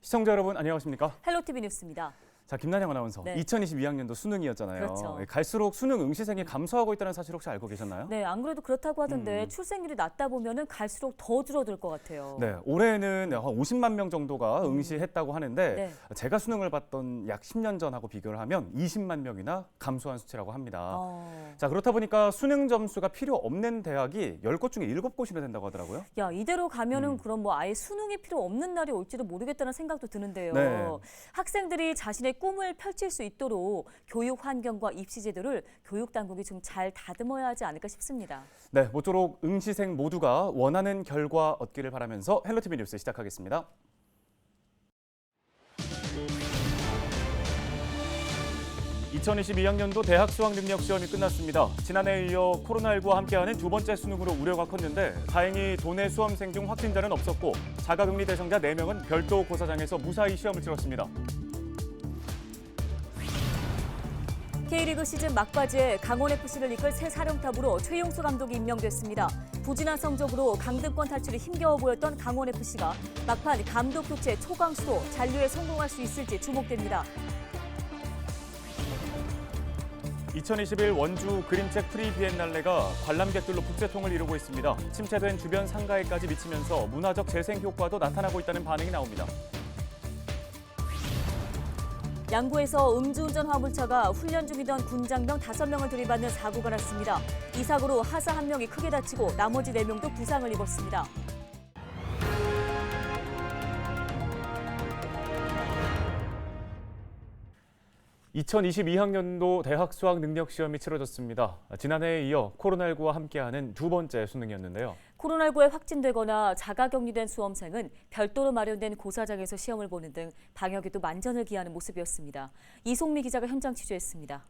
시청자 여러분 안녕하십니까? 헬로티비 뉴스입니다. 자, 김난영 아나운서. 네. 2022학년도 수능이었잖아요. 그렇죠. 갈수록 수능 응시생이 감소하고 있다는 사실 혹시 알고 계셨나요? 네, 안 그래도 그렇다고 하던데 출생률이 낮다 보면은 갈수록 더 줄어들 것 같아요. 네, 올해는 한 50만 명 정도가 응시했다고 하는데 네. 제가 수능을 봤던 약 10년 전하고 비교를 하면 20만 명이나 감소한 수치라고 합니다. 자, 그렇다 보니까 수능 점수가 필요 없는 대학이 10곳 중에 7곳이나 된다고 하더라고요. 야, 이대로 가면은 그럼 뭐 아예 수능이 필요 없는 날이 올지도 모르겠다는 생각도 드는데요. 네. 학생들이 자신의 꿈을 펼칠 수 있도록 교육 환경과 입시 제도를 교육 당국이 좀 잘 다듬어야 하지 않을까 싶습니다. 네, 모쪼록 응시생 모두가 원하는 결과 얻기를 바라면서 헬로티비 뉴스 시작하겠습니다. (2022학년도) 대학 수학능력시험이 끝났습니다. 지난해에 이어 코로나19와 함께하는 두 번째 수능으로 우려가 컸는데 다행히 도내 수험생 중 확진자는 없었고 자가격리 대상자 4명은 별도 고사장에서 무사히 시험을 치렀습니다. K리그 시즌 막바지에 강원FC를 이끌 새 사령탑으로 최용수 감독이 임명됐습니다. 부진한 성적으로 강등권 탈출이 힘겨워 보였던 강원FC가 막판 감독 교체 초강수로 잔류에 성공할 수 있을지 주목됩니다. 2021 원주 그림책 프리 비엔날레가 관람객들로 북새통을 이루고 있습니다. 침체된 주변 상가에까지 미치면서 문화적 재생 효과도 나타나고 있다는 반응이 나옵니다. 양구에서 음주운전 화물차가 훈련 중이던 군장병 5명을 들이받는 사고가 났습니다. 이 사고로 하사 1명이 크게 다치고 나머지 4명도 부상을 입었습니다. (2022학년도) 대학 수학 능력 시험이 치러졌습니다. 지난해에 이어 코로나19와 함께하는 두 번째 수능이었는데요. 코로나19에 확진되거나 자가격리된 수험생은 별도로 마련된 고사장에서 시험을 보는 등 방역에도 만전을 기하는 모습이었습니다. 이송미 기자가 현장 취재했습니다.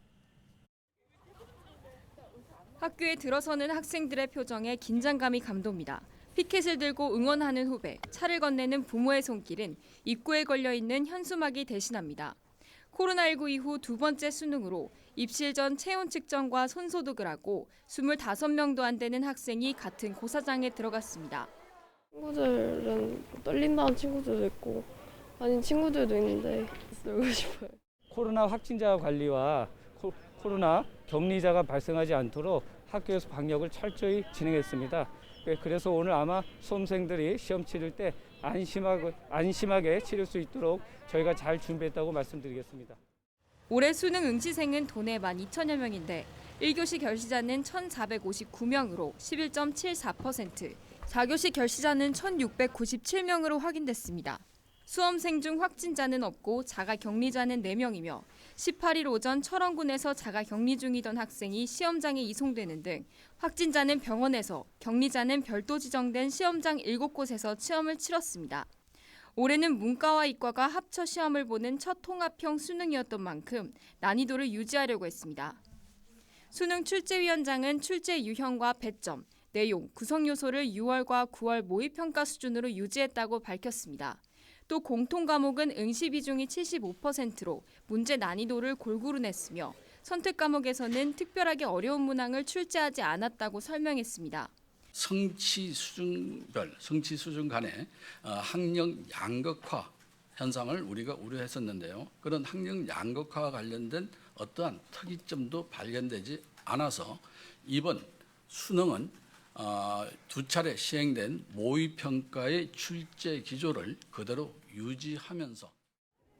학교에 들어서는 학생들의 표정에 긴장감이 감돕니다. 피켓을 들고 응원하는 후배, 차를 건네는 부모의 손길은 입구에 걸려있는 현수막이 대신합니다. 코로나19 이후 두 번째 수능으로 입실 전 체온 측정과 손소독을 하고 25명도 안 되는 학생이 같은 고사장에 들어갔습니다. 친구들은 떨린다는 친구들도 있고 아닌 친구들도 있는데 놀고 싶어요. 코로나 확진자 관리와 코로나 격리자가 발생하지 않도록 학교에서 방역을 철저히 진행했습니다. 그래서 오늘 아마 수험생들이 시험 치를 때 안심하게 치를 수 있도록 저희가 잘 준비했다고 말씀드리겠습니다. 올해 수능 응시생은 도내 12,000여 명인데 1교시 결시자는 1,459명으로 11.74%, 4교시 결시자는 1,697명으로 확인됐습니다. 수험생 중 확진자는 없고 자가격리자는 4명이며 18일 오전 철원군에서 자가격리 중이던 학생이 시험장에 이송되는 등 확진자는 병원에서, 격리자는 별도 지정된 시험장 7곳에서 시험을 치렀습니다. 올해는 문과와 이과가 합쳐 시험을 보는 첫 통합형 수능이었던 만큼 난이도를 유지하려고 했습니다. 수능 출제위원장은 출제 유형과 배점, 내용, 구성 요소를 6월과 9월 모의평가 수준으로 유지했다고 밝혔습니다. 또 공통 과목은 응시 비중이 75%로 문제 난이도를 골고루 냈으며 선택 과목에서는 특별하게 어려운 문항을 출제하지 않았다고 설명했습니다. 성취 수준 간의 학력 양극화 현상을 우리가 우려했었는데요. 그런 학력 양극화와 관련된 어떠한 특이점도 발견되지 않아서 이번 수능은 두 차례 시행된 모의평가의 출제 기조를 그대로 유지하면서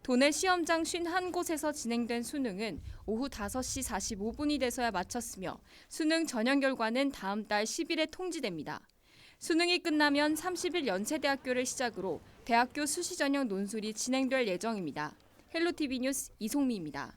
도내 시험장 51곳에서 진행된 수능은 오후 5시 45분이 돼서야 마쳤으며 수능 전형 결과는 다음 달 10일에 통지됩니다. 수능이 끝나면 30일 연세대학교를 시작으로 대학교 수시 전형 논술이 진행될 예정입니다. 헬로티비 뉴스 이송미입니다.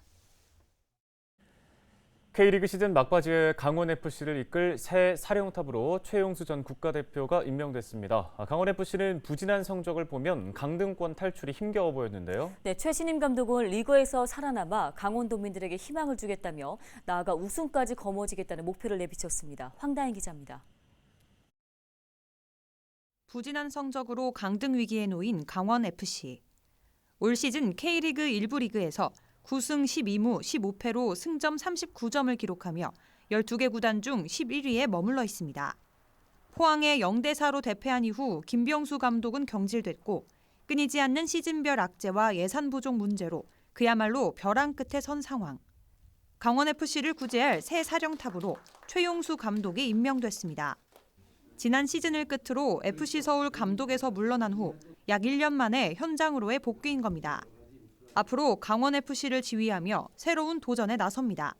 K리그 시즌 막바지에 강원FC를 이끌 새 사령탑으로 최용수 전 국가대표가 임명됐습니다. 강원FC는 부진한 성적을 보면 강등권 탈출이 힘겨워 보였는데요. 네, 최신임 감독은 리그에서 살아남아 강원도민들에게 희망을 주겠다며 나아가 우승까지 거머쥐겠다는 목표를 내비쳤습니다. 황다인 기자입니다. 부진한 성적으로 강등 위기에 놓인 강원FC. 올 시즌 K리그 1부 리그에서 9승 12무 15패로 승점 39점을 기록하며 12개 구단 중 11위에 머물러 있습니다. 포항에 0대4로 대패한 이후 김병수 감독은 경질됐고 끊이지 않는 시즌별 악재와 예산 부족 문제로 그야말로 벼랑 끝에 선 상황. 강원FC를 구제할 새 사령탑으로 최용수 감독이 임명됐습니다. 지난 시즌을 끝으로 FC 서울 감독에서 물러난 후 약 1년 만에 현장으로의 복귀인 겁니다. 앞으로 강원FC를 지휘하며 새로운 도전에 나섭니다.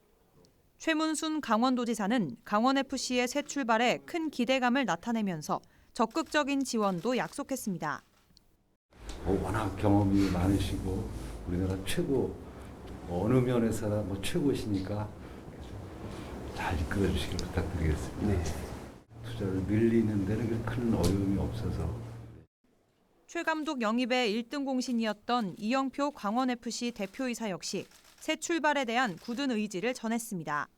최문순 강원도지사는 강원FC의 새 출발에 큰 기대감을 나타내면서 적극적인 지원도 약속했습니다. 워낙 경험이 많으시고 우리나라 최고 어느 면에서나 최고시니까 잘 이끌어 주시길 부탁드리겠습니다. 네. 투자를 늘리는 데는 큰 어려움이 없어서. 최 감독 영입의 1등 공신이었던 이영표 강원FC 대표이사 역시 새 출발에 대한 굳은 의지를 전했습니다.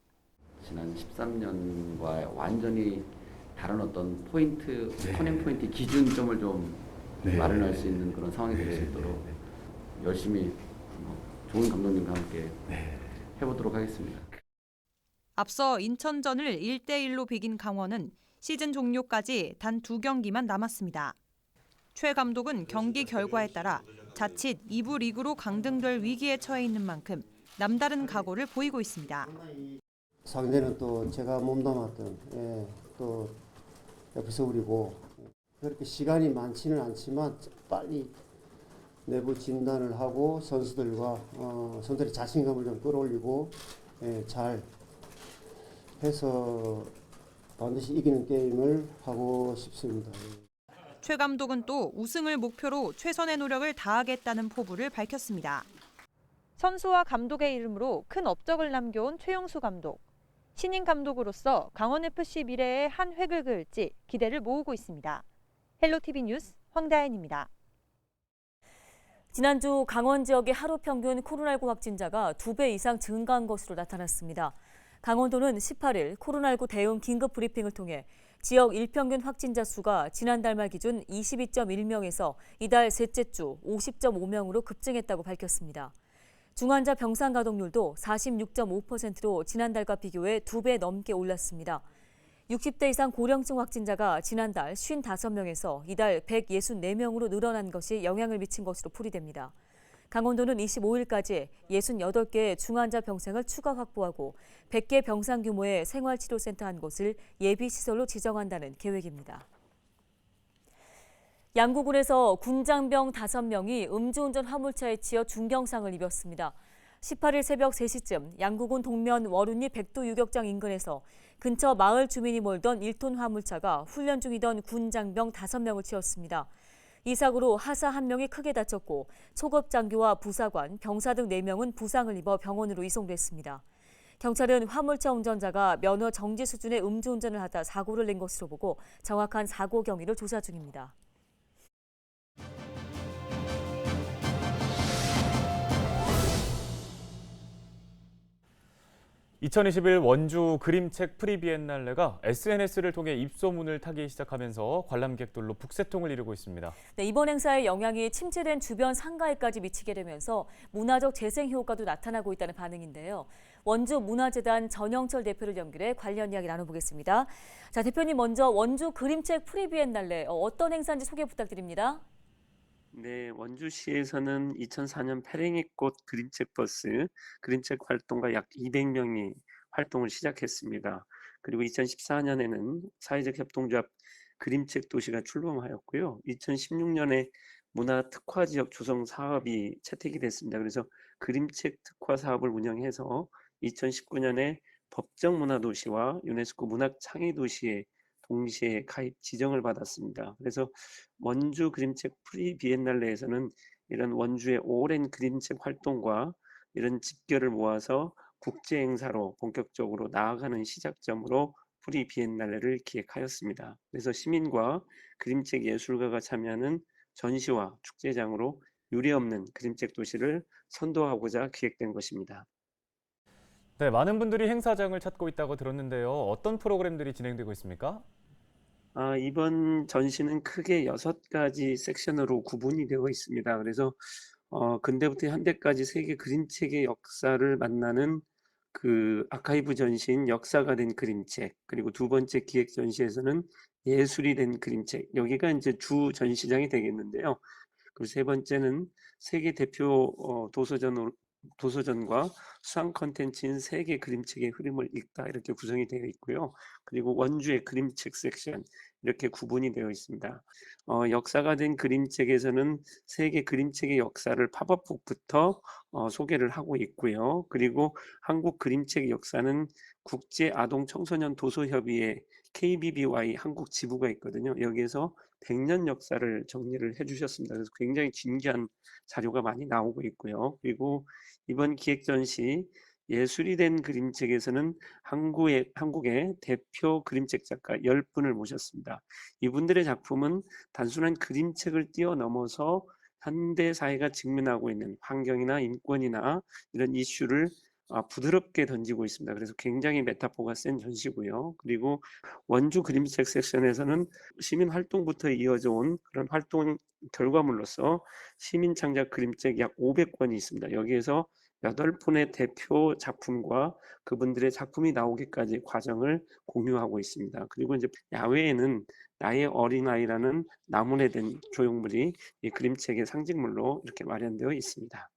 지난 13년과 완전히 다른 어떤 포인트, 터닝 포인트 기준점을 좀 마련할 수 있는 그런 상황이 될 수 있도록 열심히 좋은 감독님과 함께 해보도록 하겠습니다. 앞서 인천전을 1대1로 비긴 강원은 시즌 종료까지 단 2경기만 남았습니다. 최 감독은 경기 결과에 따라 자칫 2부 리그로 강등될 위기에 처해 있는 만큼 남다른 각오를 보이고 있습니다. 상대는 또 제가 몸담았던 또 FC 서울이고 그렇게 시간이 많지는 않지만 빨리 내부 진단을 하고 선수들의 자신감을 좀 끌어올리고 잘 해서 반드시 이기는 게임을 하고 싶습니다. 최 감독은 또 우승을 목표로 최선의 노력을 다하겠다는 포부를 밝혔습니다. 선수와 감독의 이름으로 큰 업적을 남겨온 최용수 감독. 신인 감독으로서 강원FC 미래에 한 획을 그을지 기대를 모으고 있습니다. 헬로티비 뉴스 황다현입니다. 지난주 강원 지역의 하루 평균 코로나19 확진자가 2배 이상 증가한 것으로 나타났습니다. 강원도는 18일 코로나19 대응 긴급 브리핑을 통해 지역 일평균 확진자 수가 지난달 말 기준 22.1명에서 이달 셋째 주 50.5명으로 급증했다고 밝혔습니다. 중환자 병상 가동률도 46.5%로 지난달과 비교해 2배 넘게 올랐습니다. 60대 이상 고령층 확진자가 지난달 55명에서 이달 164명으로 늘어난 것이 영향을 미친 것으로 풀이됩니다. 강원도는 25일까지 68개의 중환자 병상을 추가 확보하고 100개 병상 규모의 생활치료센터 한 곳을 예비시설로 지정한다는 계획입니다. 양구군에서 군장병 5명이 음주운전 화물차에 치여 중경상을 입었습니다. 18일 새벽 3시쯤 양구군 동면 월운리 백도 유격장 인근에서 근처 마을 주민이 몰던 1톤 화물차가 훈련 중이던 군장병 5명을 치었습니다. 이 사고로 하사 1명이 크게 다쳤고 초급장교와 부사관, 병사 등 4명은 부상을 입어 병원으로 이송됐습니다. 경찰은 화물차 운전자가 면허 정지 수준의 음주운전을 하다 사고를 낸 것으로 보고 정확한 사고 경위를 조사 중입니다. 2021 원주 그림책 프리비엔날레가 SNS를 통해 입소문을 타기 시작하면서 관람객들로 북새통을 이루고 있습니다. 네, 이번 행사의 영향이 침체된 주변 상가에까지 미치게 되면서 문화적 재생 효과도 나타나고 있다는 반응인데요. 원주 문화재단 전영철 대표를 연결해 관련 이야기 나눠보겠습니다. 자, 대표님 먼저 원주 그림책 프리비엔날레 어떤 행사인지 소개 부탁드립니다. 네, 원주시에서는 2004년 페랭이꽃 그림책 버스, 그림책 활동가 약 200명이 활동을 시작했습니다. 그리고 2014년에는 사회적 협동조합 그림책 도시가 출범하였고요. 2016년에 문화 특화 지역 조성 사업이 채택이 됐습니다. 그래서 그림책 특화 사업을 운영해서 2019년에 법정 문화 도시와 유네스코 문학 창의 도시에 동시에 가입 지정을 받았습니다. 그래서 원주 그림책 프리 비엔날레에서는 이런 원주의 오랜 그림책 활동과 이런 집결을 모아서 국제 행사로 본격적으로 나아가는 시작점으로 프리 비엔날레를 기획하였습니다. 그래서 시민과 그림책 예술가가 참여하는 전시와 축제장으로 유례없는 그림책 도시를 선도하고자 기획된 것입니다. 네, 많은 분들이 행사장을 찾고 있다고 들었는데요. 어떤 프로그램들이 진행되고 있습니까? 이번 전시는 크게 6가지 섹션으로 구분이 되어 있습니다. 그래서 근대부터 현대까지 세계 그림책의 역사를 만나는 그 아카이브 전시인 역사가 된 그림책, 그리고 두 번째 기획 전시에서는 예술이 된 그림책, 여기가 이제 주 전시장이 되겠는데요. 그리고 세 번째는 세계 대표 도서전과 수상 컨텐츠인 세계 그림책의 흐름을 읽다 이렇게 구성이 되어 있고요. 그리고 원주의 그림책 섹션 이렇게 구분이 되어 있습니다. 역사가 된 그림책에서는 세계 그림책의 역사를 팝업북부터 소개를 하고 있고요. 그리고 한국 그림책 역사는 국제 아동 청소년 도서협의회 KBBY 한국 지부가 있거든요. 여기에서 100년 역사를 정리를 해주셨습니다. 그래서 굉장히 진귀한 자료가 많이 나오고 있고요. 그리고 이번 기획 전시 예술이 된 그림책에서는 한국의 대표 그림책 작가 10분을 모셨습니다. 이분들의 작품은 단순한 그림책을 뛰어넘어서 현대 사회가 직면하고 있는 환경이나 인권이나 이런 이슈를 부드럽게 던지고 있습니다. 그래서 굉장히 메타포가 센 전시고요. 그리고 원주 그림책 섹션에서는 시민 활동부터 이어져 온 그런 활동 결과물로서 시민 창작 그림책 약 500권이 있습니다. 여기에서 8분의 대표 작품과 그분들의 작품이 나오기까지 과정을 공유하고 있습니다. 그리고 이제 야외에는 나의 어린아이라는 나무에 된 조형물이 이 그림책의 상징물로 이렇게 마련되어 있습니다.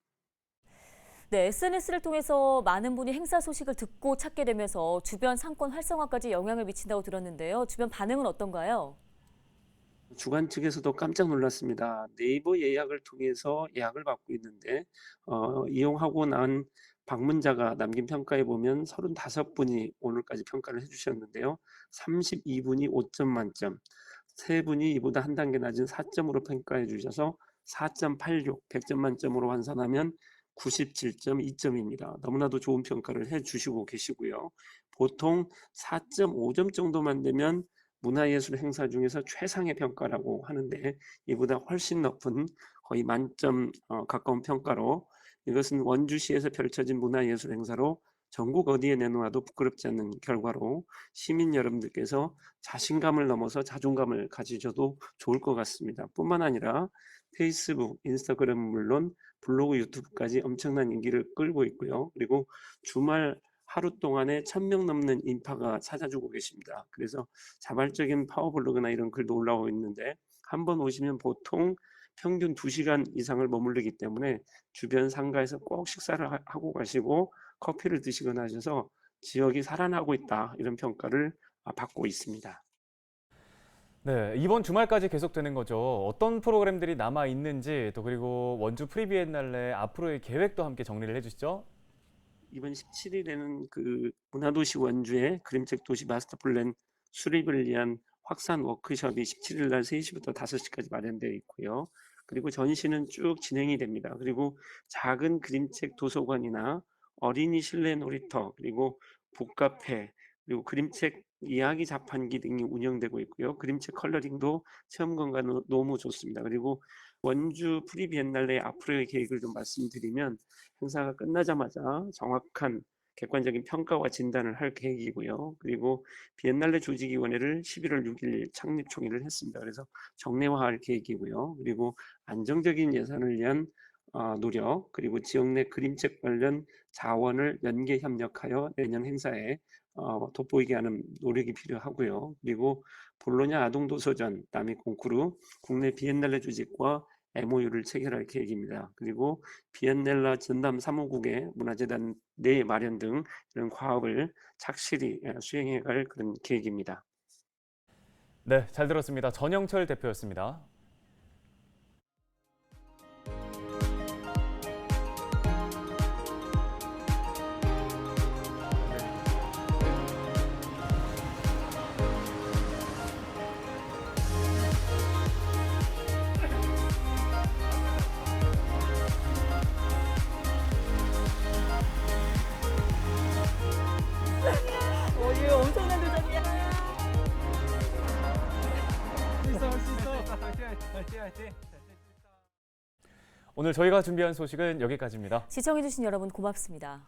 네, SNS를 통해서 많은 분이 행사 소식을 듣고 찾게 되면서 주변 상권 활성화까지 영향을 미친다고 들었는데요. 주변 반응은 어떤가요? 주관 측에서도 깜짝 놀랐습니다. 네이버 예약을 통해서 예약을 받고 있는데 이용하고 난 방문자가 남긴 평가에 보면 35분이 오늘까지 평가를 해주셨는데요. 32분이 5점 만점, 3분이 이보다 한 단계 낮은 4점으로 평가해 주셔서 4.86, 100점 만점으로 환산하면 97.2점입니다. 너무나도 좋은 평가를 해주시고 계시고요. 보통 4.5점 정도만 되면 문화예술 행사 중에서 최상의 평가라고 하는데 이보다 훨씬 높은 거의 만점 가까운 평가로 이것은 원주시에서 펼쳐진 문화예술 행사로 전국 어디에 내놓아도 부끄럽지 않는 결과로 시민 여러분들께서 자신감을 넘어서 자존감을 가지셔도 좋을 것 같습니다. 뿐만 아니라 페이스북, 인스타그램은 물론 블로그, 유튜브까지 엄청난 인기를 끌고 있고요. 그리고 주말 하루 동안에 1000명 넘는 인파가 찾아주고 계십니다. 그래서 자발적인 파워블로그나 이런 글도 올라오고 있는데 한번 오시면 보통 평균 2시간 이상을 머무르기 때문에 주변 상가에서 꼭 식사를 하고 가시고 커피를 드시거나 하셔서 지역이 살아나고 있다 이런 평가를 받고 있습니다. 네, 이번 주말까지 계속되는 거죠. 어떤 프로그램들이 남아 있는지 또 그리고 원주 프리비엔날레 앞으로의 계획도 함께 정리를 해주시죠. 이번 17일에는 그 문화도시 원주의 그림책 도시 마스터 플랜 수립을 위한 확산 워크숍이 17일 날 3시부터 5시까지 마련되어 있고요. 그리고 전시는 쭉 진행이 됩니다. 그리고 작은 그림책 도서관이나 어린이 실내 놀이터, 그리고 북카페, 그리고 그림책 이야기 자판기 등이 운영되고 있고요. 그림책 컬러링도 체험관과 너무 좋습니다. 그리고 원주 프리비엔날레 앞으로의 계획을 좀 말씀드리면 행사가 끝나자마자 정확한 객관적인 평가와 진단을 할 계획이고요. 그리고 비엔날레 조직위원회를 11월 6일 창립 총회를 했습니다. 그래서 정례화할 계획이고요. 그리고 안정적인 예산을 위한 노력, 그리고 지역 내 그림책 관련 자원을 연계 협력하여 내년 행사에 돋보이게 하는 노력이 필요하고요. 그리고 볼로냐 아동도서전, 남이 콩쿠르, 국내 비엔날레 조직과 MOU를 체결할 계획입니다. 그리고 비엔날레 전남 3호국의 문화재단 내 마련 등 이런 과업을 착실히 수행해갈 그런 계획입니다. 네, 잘 들었습니다. 전영철 대표였습니다. 이거 엄청난 도전이야. 오늘 저희가 준비한 소식은 여기까지입니다. 시청해주신 여러분 고맙습니다.